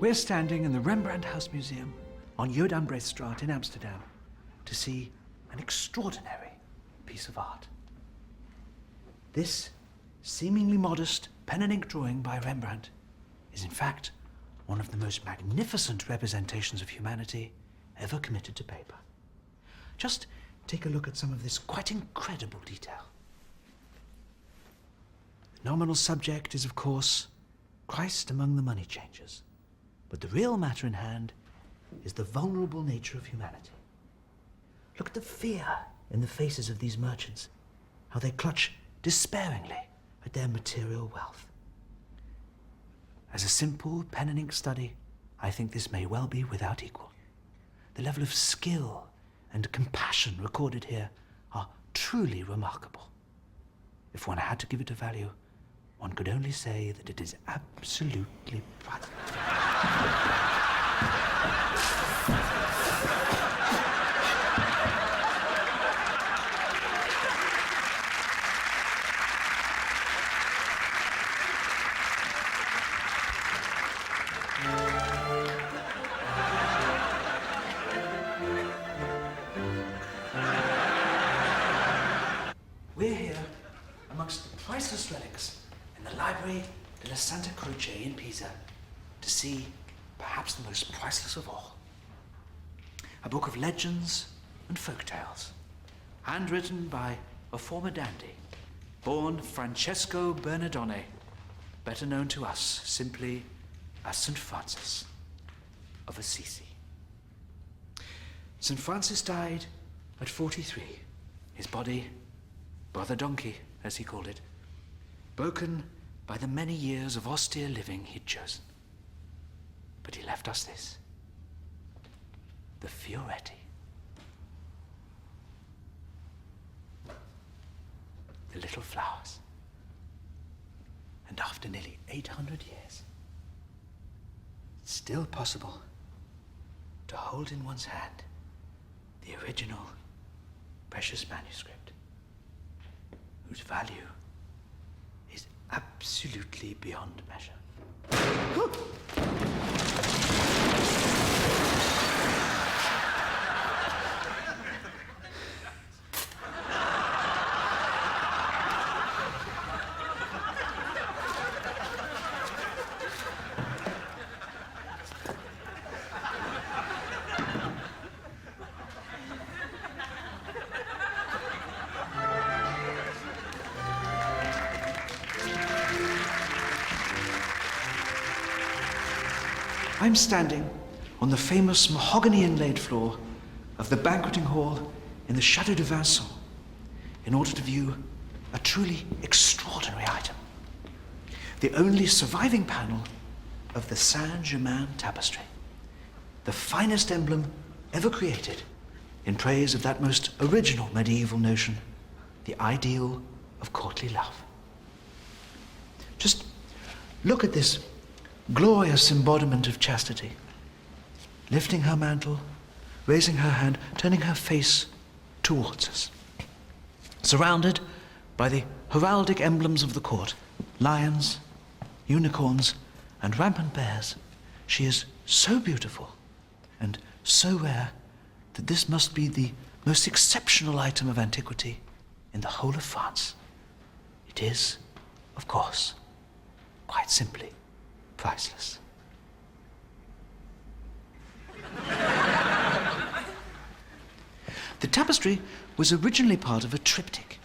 We're standing in the Rembrandt House Museum on Jodambrechtstraat in Amsterdam to see an extraordinary piece of art. This seemingly modest pen and ink drawing by Rembrandt is in fact one of the most magnificent representations of humanity ever committed to paper. Just take a look at some of this quite incredible detail. The nominal subject is, of course, Christ among the money changers. But the real matter in hand is the vulnerable nature of humanity. Look at the fear in the faces of these merchants, how they clutch despairingly at their material wealth. As a simple pen and ink study, I think this may well be without equal. The level of skill and compassion recorded here are truly remarkable. If one had to give it a value, one could only say that it is absolutely priceless. We're here amongst the priceless relics in the Library della Santa Croce in Pisa to see perhaps the most priceless of all. A book of legends and folk tales, handwritten by a former dandy, born Francesco Bernardone, better known to us simply as St. Francis of Assisi. St. Francis died at 43, his body, brother donkey as he called it, broken by the many years of austere living he'd chosen. But he left us this, the Fioretti. The little flowers. And after nearly 800 years, it's still possible to hold in one's hand the original precious manuscript, whose value is absolutely beyond measure. I'm standing on the famous mahogany-inlaid floor of the banqueting hall in the Château de Vincennes in order to view a truly extraordinary item. The only surviving panel of the Saint-Germain tapestry, the finest emblem ever created in praise of that most original medieval notion, the ideal of courtly love. Just look at this glorious embodiment of chastity, lifting her mantle, raising her hand, turning her face towards us. Surrounded by the heraldic emblems of the court, lions, unicorns, and rampant bears, she is so beautiful and so rare that this must be the most exceptional item of antiquity in the whole of France. It is, of course, quite simply priceless. The tapestry was originally part of a triptych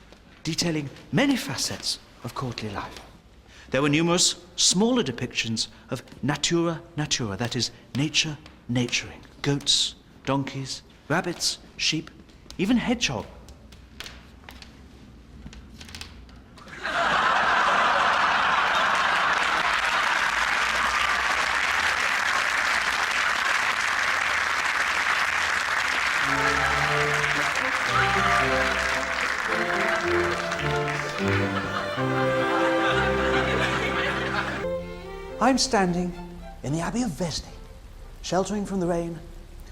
detailing many facets of courtly life. There were numerous smaller depictions of natura natura, that is, nature naturing, goats, donkeys, rabbits, sheep, even hedgehog. I'm standing in the Abbey of Vesny, sheltering from the rain,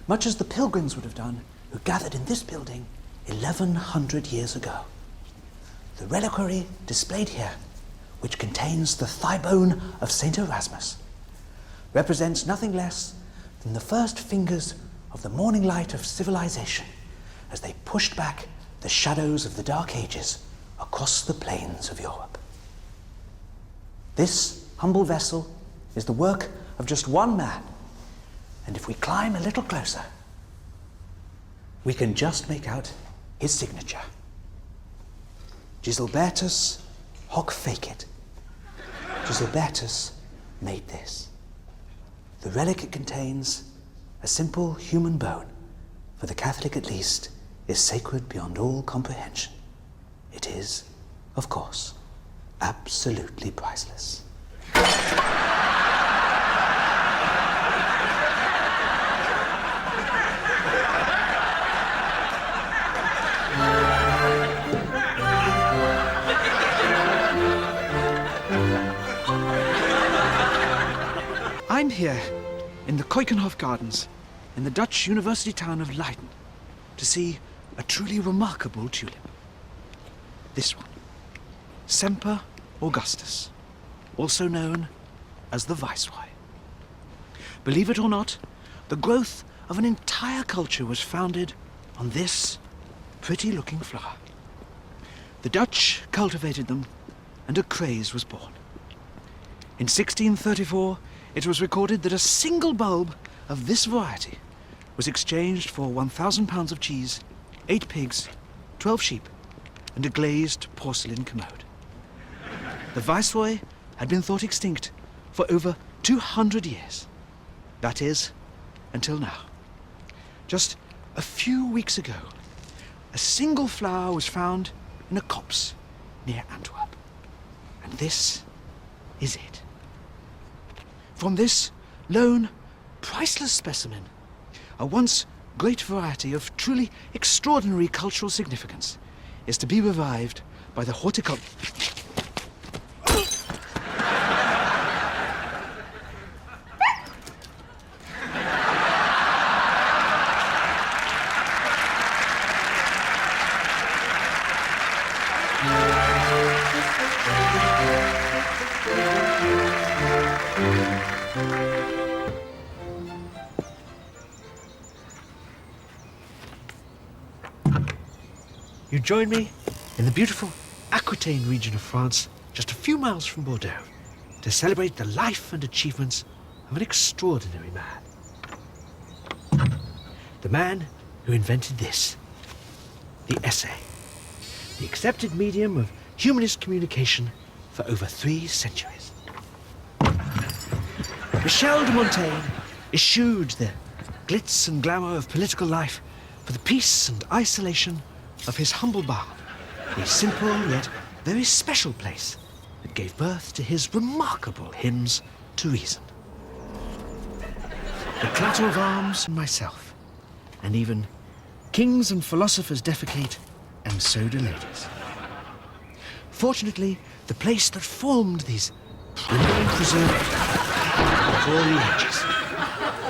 much as the pilgrims would have done who gathered in this building 1100 years ago. The reliquary displayed here, which contains the thigh bone of St. Erasmus, represents nothing less than the first fingers of the morning light of civilization as they pushed back the shadows of the Dark Ages across the plains of Europe. This humble vessel is the work of just one man, and if we climb a little closer, we can just make out his signature. Gislebertus hoc fecit. Gislebertus made this. The relic it contains, a simple human bone, for the Catholic at least, is sacred beyond all comprehension. It is, of course, absolutely priceless. I'm here in the Keukenhof Gardens in the Dutch university town of Leiden to see a truly remarkable tulip. This one, Semper Augustus, also known as the Viceroy. Believe it or not, the growth of an entire culture was founded on this pretty-looking flower. The Dutch cultivated them, and a craze was born. In 1634, it was recorded that a single bulb of this variety was exchanged for 1,000 pounds of cheese, 8 pigs, 12 sheep, and a glazed porcelain commode. The Viceroy had been thought extinct for over 200 years. That is, until now. Just a few weeks ago, a single flower was found in a copse near Antwerp. And this is it. From this lone, priceless specimen, a once great variety of truly extraordinary cultural significance is to be revived by the horticulturist. You join me in the beautiful Aquitaine region of France, just a few miles from Bordeaux, to celebrate the life and achievements of an extraordinary man. The man who invented this, the essay, the accepted medium of humanist communication for over 3 centuries. Michel de Montaigne eschewed the glitz and glamour of political life for the peace and isolation of his humble barn, a simple yet very special place that gave birth to his remarkable hymns to reason. The clatter of arms and myself, and even kings and philosophers defecate, and so do ladies. Fortunately, the place that formed these remained preserved for all the ages.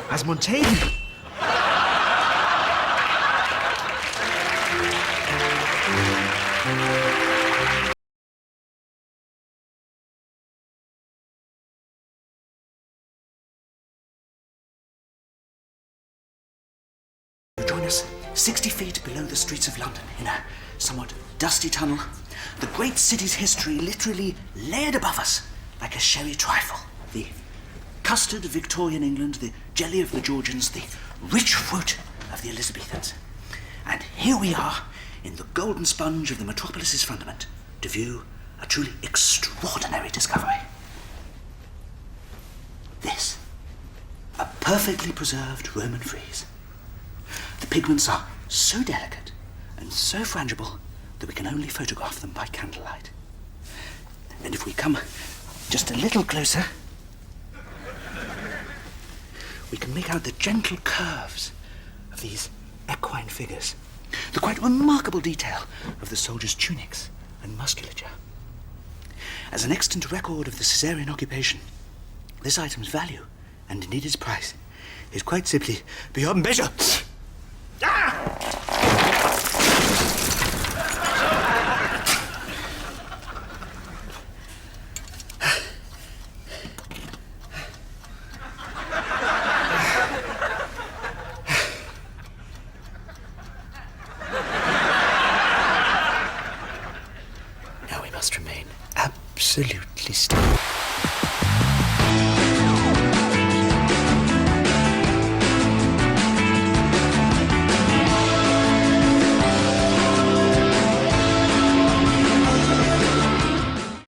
As Montaigne join us 60 feet below the streets of London in a somewhat dusty tunnel. The great city's history literally layered above us like a sherry trifle. The custard of Victorian England, the jelly of the Georgians, the rich fruit of the Elizabethans. And here we are in the golden sponge of the metropolis's fundament to view a truly extraordinary discovery. This, a perfectly preserved Roman frieze. The pigments are so delicate and so frangible that we can only photograph them by candlelight. And if we come just a little closer, we can make out the gentle curves of these equine figures, the quite remarkable detail of the soldiers' tunics and musculature. As an extant record of the Caesarean occupation, this item's value, and indeed its price, is quite simply beyond measure. must remain absolutely still.